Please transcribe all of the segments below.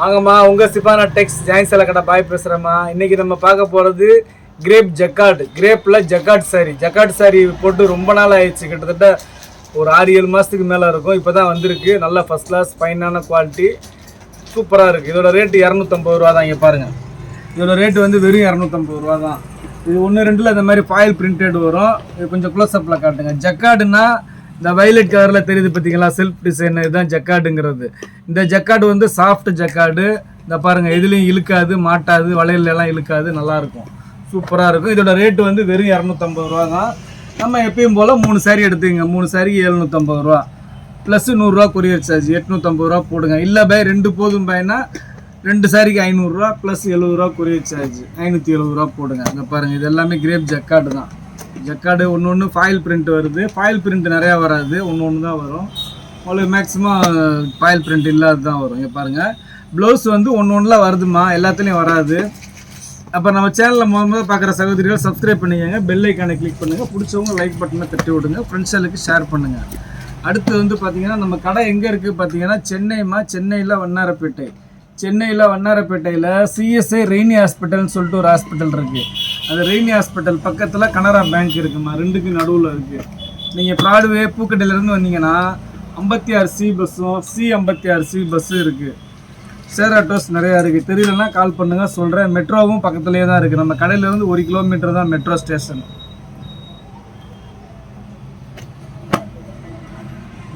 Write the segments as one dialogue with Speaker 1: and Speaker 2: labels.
Speaker 1: வாங்கம்மா, உங்கள் சிபானா டெக்ஸ் ஜாயின் சேலை கடை பாய் பேசுகிறேம்மா. இன்றைக்கி நம்ம பார்க்க போகிறது கிரேப் ஜக்கார்டு. கிரேப்பில் ஜக்கார்டு சாரி போட்டு ரொம்ப நாள் ஆயிடுச்சு. கிட்டத்தட்ட ஒரு 6-7 மாதத்துக்கு மேலே இருக்கும். இப்போ தான் வந்திருக்கு. நல்ல ஃபஸ்ட் கிளாஸ் ஃபைனான குவாலிட்டி, சூப்பராக இருக்குது. இதோட ரேட்டு 250 ரூபா தான். இங்கே பாருங்கள், இதோட ரேட்டு வந்து வெறும் 250 ரூபா தான். இது 1-2 இந்த மாதிரி ஃபாயில் பிரிண்டட் வரும். இது கொஞ்சம் க்ளோஸ்அப்பில் காட்டுங்க. ஜக்கார்டுன்னா இந்த வயலட் கலரில் தெரியுது பார்த்தீங்களா, செல்ஃப் டிசைன். இதுதான் ஜக்கார்டுங்கிறது. இந்த ஜக்கார்டு வந்து சாஃப்ட் ஜக்கார்டு. இந்த பாருங்கள், எதுலேயும் இழுக்காது, மாட்டாது, வளையல்லாம் இழுக்காது, நல்லாயிருக்கும், சூப்பராக இருக்கும். இதோட ரேட்டு வந்து வெறும் 250 ரூபா தான். நம்ம எப்பயும் போல் 3 சாரி எடுத்துக்கங்க. 3 சாரிக்கு 750 ரூபா ப்ளஸ் 100 ரூபா கொரியர் சார்ஜ், 850 ரூபா போடுங்க. இல்லை பை 2 போதும் பையனா 2 சாரிக்கு 500 ரூபா ப்ளஸ் 70 ரூபா கொரியர் சார்ஜ், 570 ரூபா போடுங்க. இங்கே பாருங்கள், இது எல்லாமே கிரேப் ஜக்கார்டு தான். ஜக்கார்டு ஒன்று ஃபாயில் பிரிண்ட் வருது. ஃபாயில் பிரிண்ட் நிறையா வராது, ஒன்று தான் வரும். உங்களுக்கு மேக்ஸிமம் ஃபாயில் பிரிண்ட் இல்லாத தான் வரும். இங்கே பாருங்கள், ப்ளவுஸ் வந்து ஒன்று வருதுமா, எல்லாத்துலேயும் வராது. அப்போ நம்ம சேனலில் முதல்ல பார்க்குற சகோதரிகள் சப்ஸ்கிரைப் பண்ணிக்கோங்க, பெல் ஐக்கானை கிளிக் பண்ணுங்கள், பிடிச்சவங்க லைக் பட்டனை தட்டி விடுங்க, ஃப்ரெண்ட்ஸுகளுக்கு ஷேர் பண்ணுங்கள். அடுத்து வந்து பார்த்திங்கன்னா நம்ம கடை எங்கே இருக்குது பார்த்தீங்கன்னா சென்னையில் வண்ணாரப்பேட்டை. சென்னையில் வண்ணாரப்பேட்டையில் சிஎஸ்ஐ ரெய்னி ஹாஸ்பிட்டல்னு சொல்லிட்டு ஒரு ஹாஸ்பிட்டல் இருக்குது. அந்த ரெய்னி ஹாஸ்பிட்டல் பக்கத்தில் கனரா பேங்க் இருக்குமா, 2க்கு நடுவில் இருக்குது. நீங்கள் ப்ராட்வே பூக்கட்டையிலேருந்து வந்தீங்கன்னா 56C பஸ்ஸும் C56C பஸ்ஸும் இருக்குது. ஷேர் ஆட்டோஸ் நிறையா இருக்குது. தெரியலன்னா கால் பண்ணுங்கள், சொல்கிறேன். மெட்ரோவும் பக்கத்துலேயே தான் இருக்குது. நம்ம கடையிலேருந்து 1 கிலோமீட்டர் தான் மெட்ரோ ஸ்டேஷன்.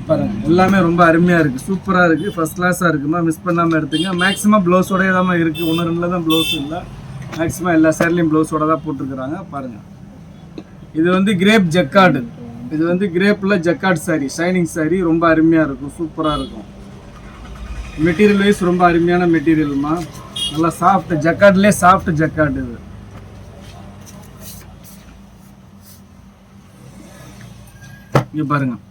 Speaker 1: பாருங்கள், எல்லாமே ரொம்ப அருமையாக இருக்குது, சூப்பராக இருக்குது, ஃபஸ்ட் கிளாஸாக இருக்குமா, மிஸ் பண்ணாமல் எடுத்துங்க. மேக்ஸிமம் ப்ளவுஸோடய தான் இருக்குது. 1-2 தான் ப்ளவுஸ் இல்லை, மேக்ஸிமம் எல்லா சேரீலையும் ப்ளவுஸோட தான் போட்டிருக்கிறாங்க. பாருங்கள், இது வந்து கிரேப் ஜக்கார்டு. இது வந்து கிரேப்பில் ஜக்கார்டு சாரி, ஷைனிங் சாரி, ரொம்ப அருமையாக இருக்கும், சூப்பராக இருக்கும். மெட்டீரியல் வைஸ் ரொம்ப அருமையான மெட்டீரியல்மா, நல்லா சாஃப்ட் ஜக்கார்ட்லேயே சாஃப்ட் ஜக்கார்டு. இது இங்கே பாருங்கள்,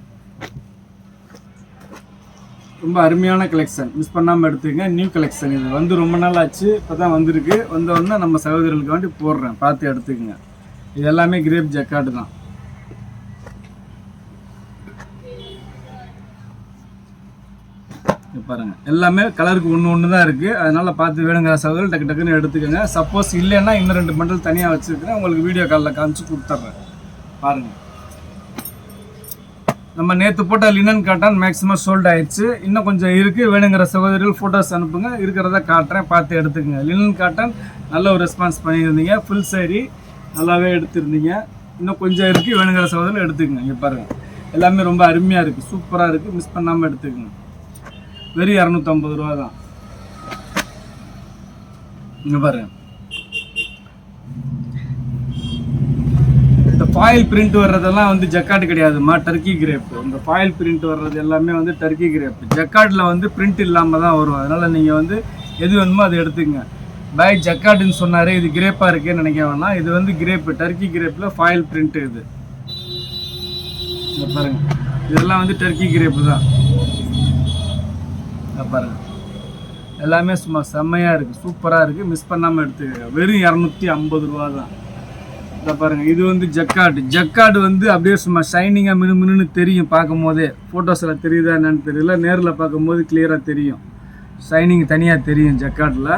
Speaker 1: ரொம்ப அருமையான கலெக்ஷன், மிஸ் பண்ணாமல் எடுத்துக்கங்க. நியூ கலெக்ஷன், இது வந்து ரொம்ப நாள் ஆச்சு, இப்போ தான் வந்திருக்கு. வந்தோடனே நம்ம சகோதரர்களுக்கு வேண்டி போடுறேன், பார்த்து எடுத்துக்கங்க. இது எல்லாமே கிரேப் ஜக்கார்டு தான். பாருங்கள், எல்லாமே கலருக்கு ஒன்று தான் இருக்குது. அதனால் பார்த்து வேணுங்கிற சகோதரர்கள் டக்கு டக்குன்னு எடுத்துக்கோங்க. சப்போஸ் இல்லைன்னா இன்னும் 2 பண்டல் தனியாக வச்சுருக்கிறேன், உங்களுக்கு வீடியோ காலில் காமிச்சு கொடுத்துட்றேன். பாருங்கள், நம்ம நேற்று போட்ட லினன் காட்டன் மேக்ஸிமம் சோல்ட் ஆயிடுச்சு. இன்னும் கொஞ்சம் இருக்குது. வேணுங்கிற சகோதரிகள் ஃபோட்டோஸ் அனுப்புங்க, இருக்கிறத காட்டுறேன், பார்த்து எடுத்துக்கங்க. லினன் காட்டன் நல்ல ஒரு ரெஸ்பான்ஸ் பண்ணியிருந்தீங்க. ஃபுல் சாரி நல்லாவே எடுத்துருந்தீங்க. இன்னும் கொஞ்சம் இருக்குது, வேணுங்கிற சகோதரிகள் எடுத்துக்கங்க. இங்கே பாருங்கள், எல்லாமே ரொம்ப அருமையாக இருக்குது, சூப்பராக இருக்குது, மிஸ் பண்ணாமல் எடுத்துக்கங்க. வெறும் 250 ரூபா தான். இங்கே பாருங்கள், இந்த ஃபாயில் பிரிண்ட் வர்றதெல்லாம் வந்து ஜக்கார்டு கிடையாதுமா, டர்க்கி கிரேப். இந்த ஃபாயில் பிரிண்ட் வர்றது எல்லாமே வந்து டர்க்கி கிரேப். ஜக்கார்டில் வந்து பிரிண்ட் இல்லாமல் தான் வரும். அதனால் நீங்கள் வந்து எது வேணுமோ அதை எடுத்துக்கங்க. பாய் ஜக்கார்டுன்னு சொன்னார், இது கிரேப்பாக இருக்கேன்னு நினைக்க வேணாம். இது வந்து கிரேப்பு, டர்க்கி கிரேப்பில் ஃபாயில் பிரிண்ட். இது இங்கே பாருங்கள், இதெல்லாம் வந்து டர்க்கி கிரேப்பு தான். பாருங்கள், எல்லாமே சும்மா செம்மையாக இருக்குது, சூப்பராக இருக்குது, மிஸ் பண்ணாமல் எடுத்துக்க. வெறும் 250 ரூபா தான். இதை பாருங்கள், இது வந்து ஜக்கார்டு வந்து அப்படியே சும்மா ஷைனிங்காக மினுன்னு தெரியும் பார்க்கும் போதே. ஃபோட்டோஸில் தெரியுதா என்னன்னு தெரியல, நேரில் பார்க்கும்போது கிளியராக தெரியும். ஷைனிங் தனியாக தெரியும் ஜக்கார்டில்.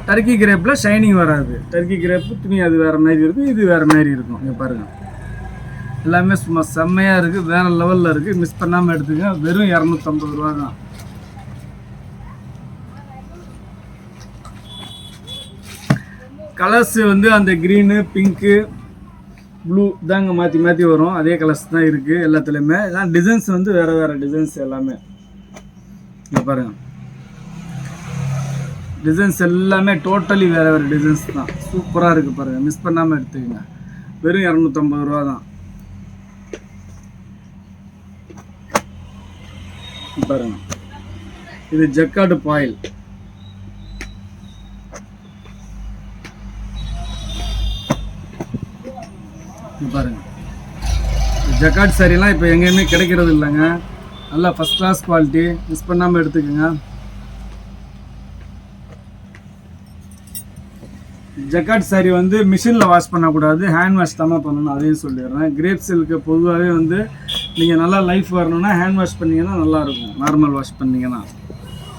Speaker 1: டர்க்கி கிரேப்பில் ஷைனிங் வராது. டர்க்கி கிரேப்பு துணி அது வேறு மாதிரி இருக்கும், இது வேறு மாதிரி இருக்கும். இங்கே பாருங்கள், எல்லாமே சும்மா செம்மையாக இருக்குது, வேறு லெவலில் இருக்குது, மிஸ் பண்ணாமல் எடுத்துங்க. வெறும் 250 ரூபா தான். கலர்ஸ் வந்து அந்த க்ரீனு, பிங்க்கு, ப்ளூ தாங்க மாற்றி வரும். அதே கலர்ஸ் தான் இருக்குது எல்லாத்துலேயுமே. இதான் டிசைன்ஸ் வந்து வேறு டிசைன்ஸ் எல்லாமே. இங்கே பாருங்கள், டிசைன்ஸ் எல்லாமே டோட்டலி வேறு டிசைன்ஸ் தான். சூப்பராக இருக்குது பாருங்கள், மிஸ் பண்ணாமல் எடுத்துக்கங்க. வெறும் 250 ரூபா தான். பாருங்கள், இது ஜக்கார்டு பாயில். பாருங்கள், ஜக்கார்டு சாரிலாம் இப்போ எங்கேயுமே கிடைக்கிறது இல்லைங்க. நல்லா ஃபஸ்ட் கிளாஸ் குவாலிட்டி, மிஸ் பண்ணாமல் எடுத்துக்கோங்க. ஜக்கார்டு சாரி வந்து மிஷினில் வாஷ் பண்ணக்கூடாது, ஹேண்ட் வாஷ் தான் பண்ணணும், அதையும் சொல்லிடுறேன். கிரேப் சில்க்கு பொதுவாகவே வந்து நீங்கள் நல்லா லைஃப் வரணும்னா ஹேண்ட் வாஷ் பண்ணிங்கன்னா நல்லாயிருக்கும், நார்மல் வாஷ் பண்ணிங்கன்னா.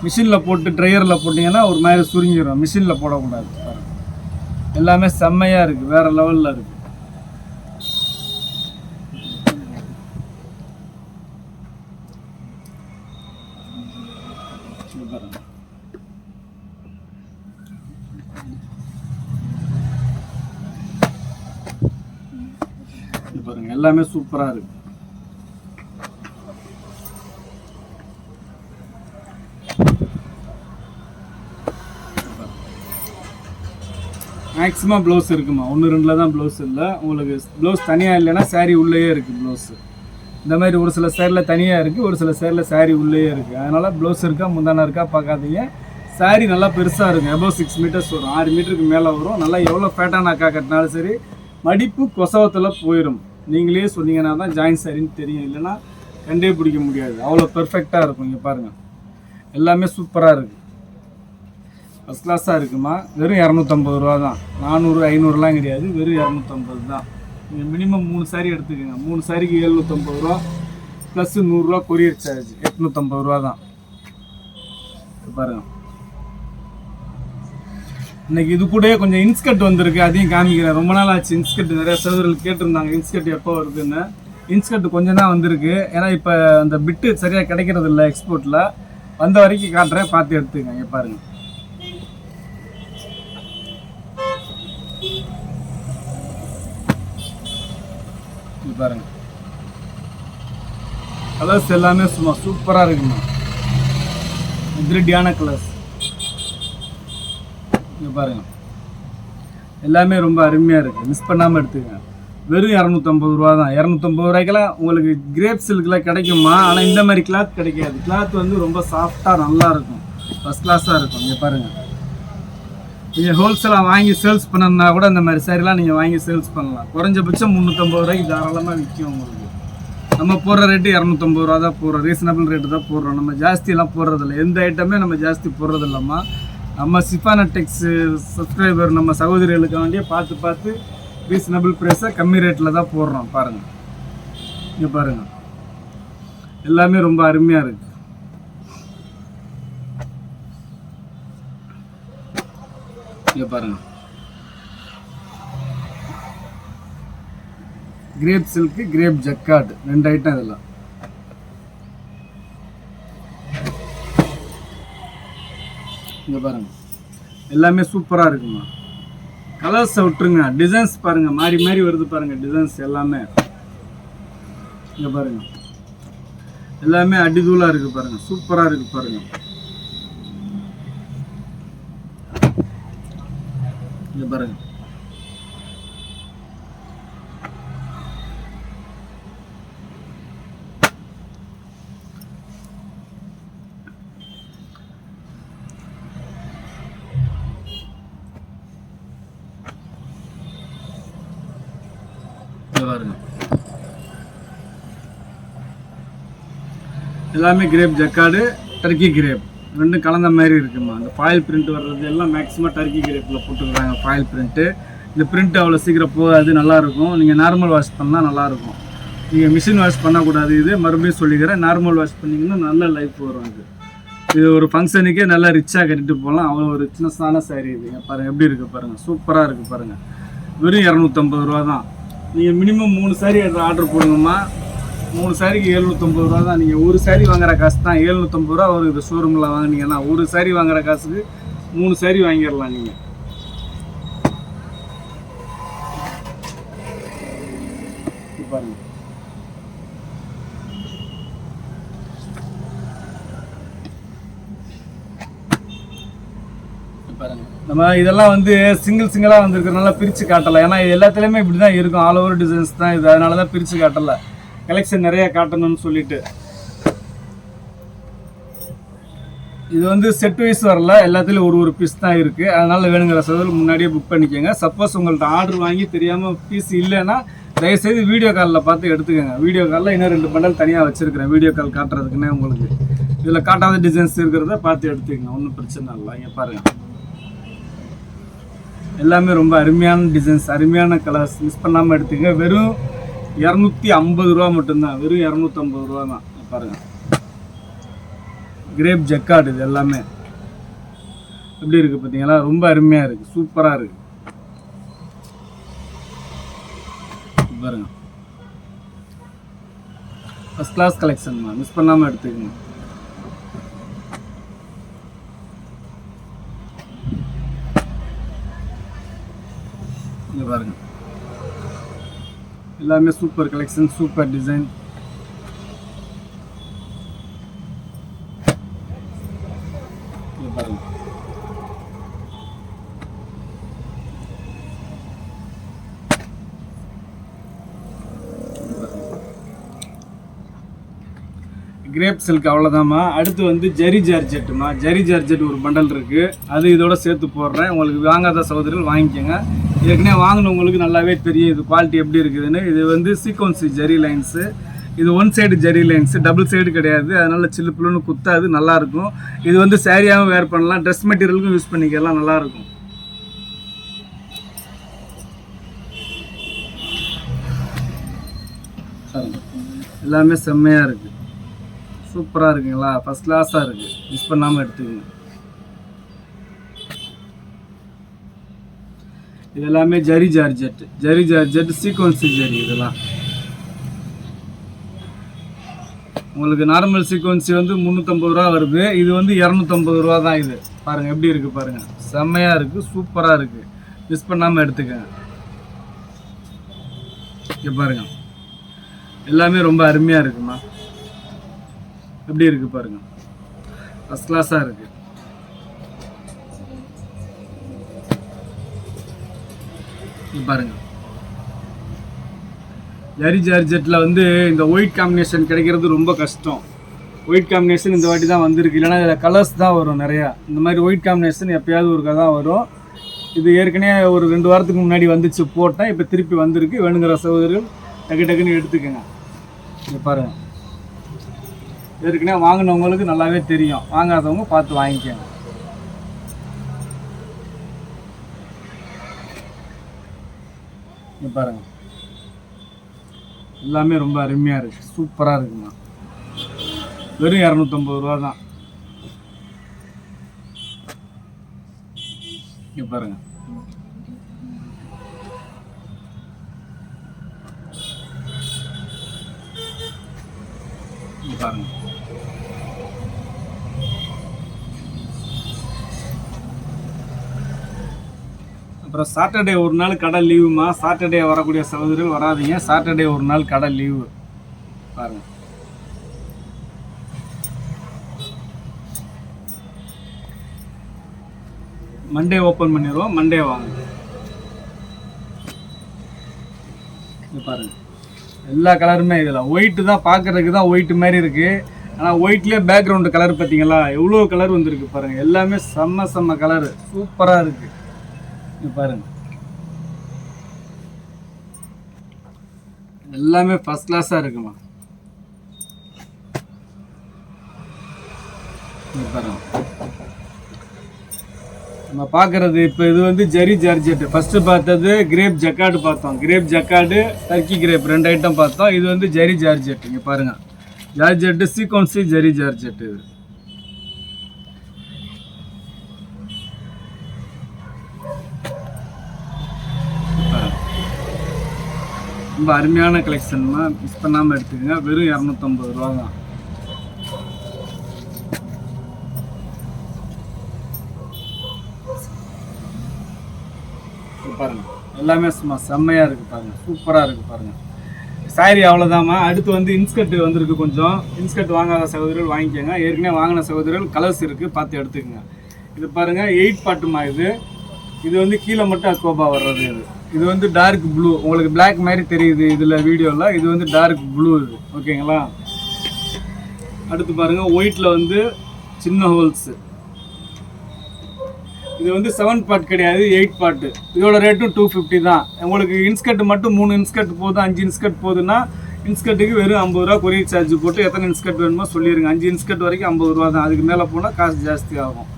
Speaker 1: மிஷினில் போட்டு ட்ரையரில் போட்டிங்கன்னா ஒரு மாதிரி சுருங்கிடும். மிஷினில் போடக்கூடாது. எல்லாமே செம்மையாக இருக்குது, வேறு லெவலில் இருக்குது. பாருங்க, எல்லாமே சூப்பராக இருக்கு. மேக்ஸிமம் ப்ளவுஸ் இருக்குமா, 1-2 தான் ப்ளவுஸ் இல்லை. உங்களுக்கு ப்ளவுஸ் தனியாக இல்லைன்னா சாரீ உள்ளேயே இருக்குது ப்ளவுஸு. இந்த மாதிரி ஒரு சில சேரில் தனியாக இருக்குது, ஒரு சில சேரில் சாரீ உள்ளேயே இருக்குது. அதனால் ப்ளவுஸ் இருக்கா முந்தான இருக்கா பார்க்காதீங்க. சாரீ நல்லா பெருசாக இருக்கும், எபோவ் 6 மீட்டர்ஸ் வரும், 6 மீட்டருக்கு மேலே வரும். நல்லா எவ்வளோ ஃபேட்டான அக்கா கட்டினாலும் சரி மடிப்பு கொசவத்தில் போயிடும். நீங்களே சொன்னீங்கன்னா தான் ஜாயின் சாரின்னு தெரியும், இல்லைன்னா கண்டே பிடிக்க முடியாது. அவ்வளோ பெர்ஃபெக்டாக இருக்கும். இங்கே பாருங்கள், எல்லாமே சூப்பராக இருக்குது, ஃபஸ்ட் கிளாஸாக இருக்குமா. வெறும் 250 ரூபா தான், 400 500லாம் கிடையாது, வெறும் 250 தான். நீங்கள் மினிமம் 3 சாரீ எடுத்துக்கோங்க. 3 சாரிக்கு 750 ரூபா ப்ளஸ் 100 ரூபா கொரியர் சார்ஜ், 850 ரூபா தான். பாருங்கள், இன்றைக்கி இது கூட கொஞ்சம் இன்ஸ்கர்ட் வந்திருக்கு, அதையும் காமிக்கிறேன். ரொம்ப நாள் ஆச்சு இன்ஸ்கர்ட், நிறைய சகோதரர்கள் கேட்டிருந்தாங்க இன்ஸ்கர்ட் எப்போ வருதுன்னு. இன்ஸ்கர்ட் கொஞ்சம் தான் வந்திருக்கு, ஏன்னா இப்போ அந்த பிட்டு சரியாக கிடைக்கிறது இல்லை எக்ஸ்போர்ட்டில். வந்த வரைக்கும் காட்டுறேன், பார்த்து எடுத்துக்கங்க. இங்கே பாருங்கள், பாருங்க, கலர்ஸ் எல்லாமே சும்மா சூப்பராக இருக்குங்க. கிரிட்டியான கலர்ஸ் இங்கே பாருங்க, எல்லாமே ரொம்ப அருமையாக இருக்குது. மிஸ் பண்ணாமல் எடுத்துக்கங்க. வெறும் 250 ரூபா தான். 250 ரூபாய்க்கெல்லாம் உங்களுக்கு கிரேப் சில்கில் கிடைக்குமா, ஆனால் இந்த மாதிரி கிளாத் கிடைக்காது. கிளாத் வந்து ரொம்ப சாஃப்டாக நல்லா இருக்கும், ஃபஸ்ட் கிளாஸாக இருக்கும். இங்கே பாருங்கள், நீங்கள் ஹோல்சேலாக வாங்கி சேல்ஸ் பண்ணணுன்னா கூட இந்த மாதிரி சாரிலாம் நீங்கள் வாங்கி சேல்ஸ் பண்ணலாம். குறைஞ்சபட்சம் 350 ரூபாய்க்கு தாராளமாக விற்கும் உங்களுக்கு. நம்ம போடுற ரேட்டு 250 ரூபா தான் போடுறோம், ரீசனபிள் ரேட்டு தான் போடுறோம். நம்ம ஜாஸ்தியெல்லாம் போடுறதில்ல, எந்த ஐட்டமே நம்ம ஜாஸ்தி போடுறதில்லம்மா. நம்ம சிஃபானா டெக்ஸ் சப்ஸ்கிரைபர் நம்ம சகோதரிகளுக்கு வேண்டிய பார்த்து ரீசனபிள் ப்ரைஸாக கம்மி ரேட்டில் தான் போடுறோம். பாருங்கள், இங்கே பாருங்கள், எல்லாமே ரொம்ப அருமையாக இருக்குது. இங்கே பாருங்கள், crepe silk, crepe jacquard, 2 item இதெல்லாம். இங்கே பாருங்கள், எல்லாமே சூப்பராக இருக்குமா. கலர்ஸை விட்டுருங்க, டிசைன்ஸ் பாருங்கள், மாறி மாறி வருது பாருங்கள் டிசைன்ஸ் எல்லாமே. இங்கே பாருங்கள், எல்லாமே அடிதூளாக இருக்குது பாருங்கள், சூப்பராக இருக்குது பாருங்கள். இங்கே பாருங்கள், பாருங்க, எல்லாமே கிரேப் ஜக்கார்டு, டர்க்கி கிரேப் ரெண்டும் கலந்த மாதிரி இருக்குமா. அந்த ஃபாயில் பிரிண்ட் வர்றது எல்லாம் மேக்ஸிமம் டர்க்கி கிரேப்பில் போட்டுக்கிறாங்க ஃபாயில் பிரிண்ட்டு. இந்த பிரிண்ட் அவ்வளோ சீக்கிரம் போகாது, நல்லாயிருக்கும். நீங்கள் நார்மல் வாஷ் பண்ணால் நல்லாயிருக்கும். நீங்கள் மிஷின் வாஷ் பண்ணக்கூடாது. இது மறுபடியும் சொல்லிக்கிறேன், நார்மல் வாஷ் பண்ணிங்கன்னா நல்ல லைஃப் வரும். இது ஒரு ஃபங்க்ஷனுக்கே நல்லா ரிச்சாக கட்டிட்டு போகலாம். அவ்வளோ ஒரு சின்னசான சாரீ இது. பாருங்கள் எப்படி இருக்குது பாருங்கள், சூப்பராக இருக்குது பாருங்கள். வெறும் 250 ரூபா தான். நீங்கள் மினிமம் 3 சாரீ ஆர்டர் போடுங்கம்மா. 3 சாரிக்கு 750 ரூபா தான். நீங்கள் ஒரு சாரீ வாங்குற காசு தான் 750 ரூபா வருது. ஷோரூமில் வாங்கினீங்கன்னா ஒரு சாரீ வாங்குற காசுக்கு 3 சாரீ வாங்கிடலாம் நீங்கள். பாருங்க, பாருங்க, நம்ம இதெல்லாம் வந்து சிங்கிளாக வந்துருக்கிறதுனால பிரித்து காட்டலை. ஏன்னா எல்லாத்துலேயுமே இப்படி தான் இருக்கும், ஆல் ஓவர் டிசைன்ஸ் தான் இது. அதனால தான் பிரித்து காட்டலை, கலெக்ஷன் நிறைய காட்டணும்னு சொல்லிட்டு. இது வந்து செட் வைஸ் வரல, எல்லாத்துலேயும் ஒரு பீஸ் தான் இருக்குது. அதனால் வேணுங்கிற சதவீதம் முன்னாடியே புக் பண்ணிக்கோங்க. சப்போஸ் உங்கள்கிட்ட ஆர்டர் வாங்கி தெரியாமல் பீஸ் இல்லைன்னா தயவுசெய்து வீடியோ காலில் பார்த்து எடுத்துக்கோங்க. வீடியோ காலில் இன்னும் 2 பண்டல் தனியாக வச்சுருக்கிறேன் வீடியோ கால் காட்டுறதுக்குன்னே. உங்களுக்கு இதில் காட்டாத டிசைன்ஸ் இருக்கிறத பார்த்து எடுத்துக்கோங்க, ஒன்றும் பிரச்சனை இல்லை. இங்கே பாருங்கள், எல்லாமே ரொம்ப அருமையான டிசைன்ஸ், அருமையான கலர்ஸ். மிஸ் பண்ணாமல் எடுத்துக்கங்க. வெறும் 250 ரூபா மட்டும்தான், வெறும் 250 ரூபா தான். பாருங்கள், கிரேப் ஜக்கார்டு இது எல்லாமே எப்படி இருக்குது பார்த்தீங்களா? ரொம்ப அருமையாக இருக்குது, சூப்பராக இருக்குது பாருங்க. ஃபர்ஸ்ட் கிளாஸ் கலெக்ஷன்மா, மிஸ் பண்ணாமல் எடுத்துக்கங்க. இங்கே பாருங்க, எல்லாமே சூப்பர் கலெக்ஷன், சூப்பர் டிசைன். இங்கே பாருங்க, கிரேப் சில்க் அவ்வளோதாம்மா. அடுத்து வந்து ஜரி ஜார்ஜெட்டுமா. ஜரி ஜார்ஜெட் ஒரு பண்டல் இருக்குது, அது இதோட சேர்த்து போடுறேன். உங்களுக்கு வாங்காத சகோதரர்கள் வாங்கிக்கோங்க. ஏற்கனவே வாங்கினவங்களுக்கு நல்லாவே தெரியும் இது குவாலிட்டி எப்படி இருக்குதுன்னு. இது வந்து சீக்வன்சி ஜரி லைன்ஸு, இது one side zari lines, double side கிடையாது. அதனால் சில்லு புல்லுன்னு குத்தாது, நல்லாயிருக்கும். இது வந்து சாரியாகவும் வேர் பண்ணலாம், ட்ரெஸ் மெட்டீரியலுக்கும் யூஸ் பண்ணிக்கலாம், நல்லாயிருக்கும். எல்லாமே செம்மையாக இருக்குது, சூப்பராக இருக்குங்களா? ஃபஸ்ட் கிளாஸாக இருக்குது, மிஸ் பண்ணாமல் எடுத்துக்கங்க. இது எல்லாமே ஜரி ஜார்ஜெட், ஜரி ஜார்ஜெட் சீக்வன்சி ஜரி. இதெல்லாம் உங்களுக்கு நார்மல் சீக்வன்சி வந்து 350 ரூபா வருது, இது வந்து 250 ரூபா தான். இது பாருங்கள் எப்படி இருக்குது பாருங்கள், செம்மையாக இருக்குது, சூப்பராக இருக்குது, மிஸ் பண்ணாமல் எடுத்துக்கங்க. இங்கே பாருங்கள், எல்லாமே ரொம்ப அருமையாக இருக்குமா, எப்படி இருக்குது பாருங்கள், ஃபஸ்ட் கிளாஸாக இருக்குது. பாருங்க, ஜரி ஜார்ஜெட்டில் வந்து இந்த ஒயிட் காம்பினேஷன் கிடைக்கிறது ரொம்ப கஷ்டம். ஒயிட் காம்பினேஷன் இந்த வாட்டி தான் வந்திருக்கு, இல்லைனா இதில் கலர்ஸ் தான் வரும் நிறையா. இந்த மாதிரி ஒயிட் காம்பினேஷன் எப்போயாவது ஒருக்கா தான் வரும். இது ஏற்கனவே ஒரு 2 வாரத்துக்கு முன்னாடி வந்துச்சு, போட்டேன். இப்போ திருப்பி வந்திருக்கு. வேணுங்கிற சகோதரர்கள் டக்கு டக்குன்னு எடுத்துக்கோங்க. இங்கே பாருங்கள், ஏற்கனவே வாங்கினவங்களுக்கு நல்லாவே தெரியும், வாங்காதவங்க பார்த்து வாங்கிக்கோங்க. இங்கே பாருங்கள், எல்லாமே ரொம்ப அருமையாக இருக்குது, சூப்பராக இருக்குண்ணா. வெறும் 250 ரூபா தான். இங்கே பாருங்கள், இங்கே பாருங்கள். அப்புறம் சாட்டர்டே ஒரு நாள் கடை லீவுமா. சாட்டர்டே வரக்கூடிய சகோதரர்கள் வராதிங்க, சாட்டர்டே ஒரு நாள் கடை லீவு. பாருங்க, மண்டே ஓப்பன் பண்ணிடுவோம், மண்டே வாங்க. பாருங்க, எல்லா கலருமே இதில் ஒயிட்டு தான் பார்க்குறதுக்கு தான் ஒயிட்டு மாதிரி இருக்குது. ஆனால் ஒயிட்லேயே பேக்ரவுண்டு கலர் பார்த்தீங்களா, எவ்வளோ கலர் வந்துருக்கு பாருங்கள். எல்லாமே செம்ம கலரு, சூப்பராக இருக்குது. இங்கே பாருங்க, எல்லாமே ஃபர்ஸ்ட் கிளாஸாக இருக்குமா. இங்கே பாருங்க, நம்ம பார்க்குறது இப்போ இது வந்து ஜரி ஜார்ஜெட். ஃபஸ்ட்டு பார்த்தது கிரேப் ஜக்கார்டு பார்த்தோம், crepe jacquard Turkey crepe 2 item பார்த்தோம். இது வந்து ஜரி ஜார்ஜெட். இங்கே பாருங்கள், ஜார்ஜெட்டு சீக்வன்சி ஜரி ஜார்ஜெட். இது ரொம்ப அருமையான கலெக்ஷன்மா, மிஸ் பண்ணாமல் எடுத்துக்கங்க. வெறும் 250 ரூபா தான். பாருங்க, எல்லாமே சும்மா செம்மையாக இருக்குது பாருங்க, சூப்பராக இருக்குது பாருங்க. சாரி அவ்வளோதாம்மா. அடுத்து வந்து இன்ஸ்கர்ட் வந்துருக்கு. கொஞ்சம் இன்ஸ்கர்ட் வாங்காத சகோதரர்கள் வாங்கிக்கோங்க. ஏற்கனவே வாங்கின சகோதரர்கள் கலர்ஸ் இருக்குது, பார்த்து எடுத்துக்கோங்க. இது பாருங்கள், 8 பாட்டுமா. இது வந்து கீழே மட்டும் அக்கோபா வர்றது. இது வந்து டார்க் ப்ளூ, உங்களுக்கு பிளாக் மாதிரி தெரியுது இதில் வீடியோவில். இது வந்து டார்க் ப்ளூ. இது ஓகேங்களா? அடுத்து பாருங்கள், ஒயிட்டில் வந்து சின்ன ஹோல்ஸு. இது வந்து 7 பார்ட் கிடையாது, 8 பார்ட்டு. இதோட ரேட்டும் 250 தான். உங்களுக்கு இன்ஸ்கர்ட் மட்டும் 3 இன்ஸ்கர்ட் போதும், 5 இன்ஸ்கர்ட் போதுன்னா இன்ஸ்கர்ட்டுக்கு வெறும் 50 ரூபா கொரியர் சார்ஜ் போட்டு எத்தனை இன்ஸ்கர்ட் வேணுமோ சொல்லிடுங்க. 5 இன்ஸ்கர்ட் வரைக்கும் 50 ரூபா தான். அதுக்கு மேலே போனால் காசு ஜாஸ்தி ஆகும்.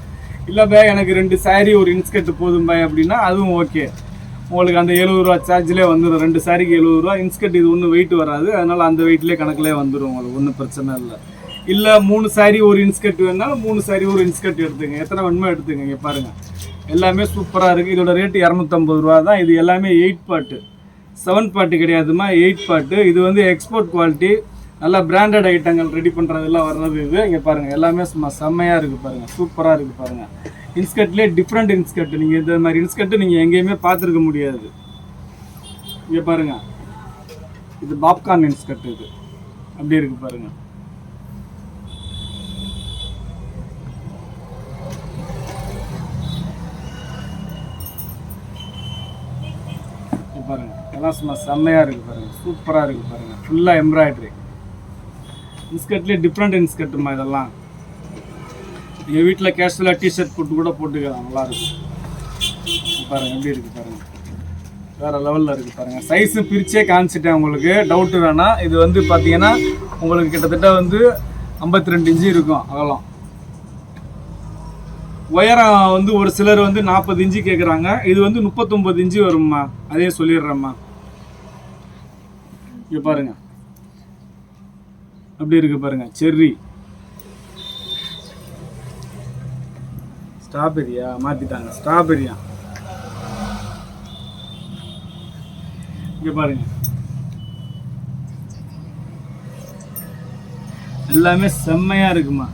Speaker 1: இல்லை பே எனக்கு 2 சாரீ ஒரு இன்ஸ்கர்ட் போதும் பே அப்படின்னா அதுவும் ஓகே. உங்களுக்கு அந்த 70 ரூபா சார்ஜ்லேயே வந்துடும். 2 சாரிக்கு 70 ரூபா. இன்ஸ்கர்ட் இது ஒன்றும் வெயிட் வராது, அதனால் அந்த வெயிட்லேயே கணக்கிலே வந்துடும். உங்களுக்கு ஒன்றும் பிரச்சனை இல்லை. இல்லை 3 சாரி ஒரு இன்ஸ்கர்ட் வேணாலும் 3 சாரி ஒரு இன்ஸ்கர்ட் எடுத்துங்க, எத்தனை வேணுமோ எடுத்துங்க. இங்கே பாருங்கள் எல்லாமே சூப்பராக இருக்குது. இதோட ரேட்டு 250 ரூபா தான். இது எல்லாமே 8 பார்ட்டு, 7 பார்ட்டு கிடையாதுமா, 8 பார்ட்டு. இது வந்து எக்ஸ்போர்ட் குவாலிட்டி, நல்லா பிராண்டட் ஐட்டங்கள் ரெடி பண்ணுறதெல்லாம் வர்றது இது. இங்கே பாருங்கள் எல்லாமே சும்மா செம்மையாக இருக்குது பாருங்கள், சூப்பராக இருக்குது பாருங்கள். இன்ஸ்கர்ட்லேயே டிஃப்ரெண்ட் இன்ஸ்கர்ட், நீங்கள் இந்த மாதிரி இன்ஸ்கர்ட்டு நீங்கள் எங்கேயுமே பார்த்துருக்க முடியாது. இங்கே பாருங்கள் இது பாப்கார்ன் இன்ஸ்கர்ட், இது அப்படி இருக்குது பாருங்கள். பாருங்கள் எல்லாம் சும்மா செம்மையாக இருக்குது பாருங்கள், சூப்பராக இருக்குது பாருங்கள். ஃபுல்லாக எம்ப்ராய்டரி இன்ஸ்கர்ட்லேயே டிஃப்ரெண்ட் இன்ஸ்கர்ட்டுமா இதெல்லாம். எங்கள் வீட்டில் கேஷுவலாக டிஷர்ட் போட்டு கூட போட்டுக்கலாம், நல்லாயிருக்கும் பாருங்கள். எப்படி இருக்குது பாருங்கள், வேறு லெவலில் இருக்குது பாருங்கள். சைஸு பிரித்தே காமிச்சிட்டேன் உங்களுக்கு, டவுட்டு வேணாம். இது வந்து பார்த்தீங்கன்னா உங்களுக்கு கிட்டத்தட்ட வந்து 52 இன்ச்சு இருக்கும் அகலம். உயரம் வந்து ஒரு சிலர் வந்து 40 இன்ச்சு கேட்குறாங்க, இது வந்து 39 இன்ச்சு வரும்மா, அதே சொல்லிடுறேம்மா. இங்கே பாருங்கள் அப்படி இருக்கு பாருங்க. செர்ரி ஸ்ட்ராபெரியா மாற்றிட்டாங்க, ஸ்ட்ராபெரியா. இங்கே பாருங்க எல்லாமே செம்மையாக இருக்குமா.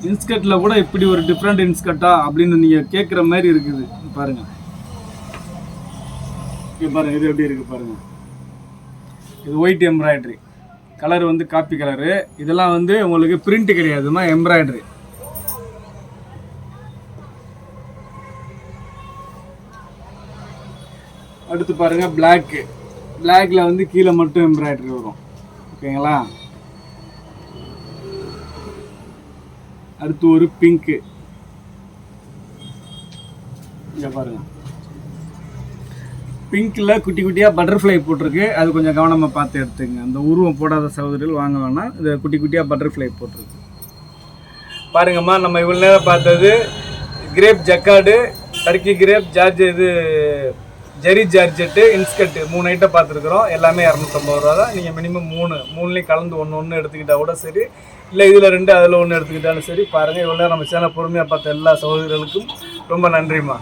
Speaker 1: இன்ஸ்கர்ட்டில் கூட இப்படி ஒரு டிஃப்ரெண்ட் இன்ஸ்கர்ட்டா அப்படின்னு நீங்கள் கேட்குற மாதிரி இருக்குது பாருங்கள். இங்கே பாருங்கள் இது எப்படி இருக்குது பாருங்கள். இது ஒயிட் எம்ப்ராய்டரி, கலர் வந்து காப்பி கலரு. இதெல்லாம் வந்து உங்களுக்கு பிரிண்ட் கிடையாதுமா, எம்ப்ராய்டரி. அடுத்து பாருங்கள் பிளாக்கு, பிளாக்ல வந்து கீழே மட்டும் எம்ப்ராய்டரி வரும், ஓகேங்களா. அடுத்து ஒரு பிங்க்கு, இங்கே பாருங்க பிங்க்கில் குட்டி குட்டியாக பட்டர்ஃப்ளை போட்டிருக்கு, அது கொஞ்சம் கவனமாக பார்த்து எடுத்துங்க. அந்த உருவம் போடாத சகோதரிகள் வாங்க வேணாம், இது குட்டி குட்டியாக பட்டர்ஃப்ளை போட்டிருக்கு பாருங்கம்மா. நம்ம இவ்வளோ நேரம் பார்த்தது கிரேப் ஜக்கார்டு, டர்க்கி கிரேப், இது ஜெரி ஜார்ஜெட்டு, இன்ஸ்கர்ட்டு 3 ஐட்டம் பார்த்துருக்குறோம். எல்லாமே 250 ரூபா தான். நீங்கள் மினிமம் 3லேயும் கலந்து ஒன்று எடுத்துக்கிட்டால் கூட சரி, இல்லை இதில் 2 அதில் 1 எடுத்துக்கிட்டாலும் சரி. பாருங்கள் இவ்வளோ நேரம் நம்ம சேனல் பொறுமையாக பார்த்த எல்லா சகோதரிகளுக்கும் ரொம்ப நன்றிம்மா.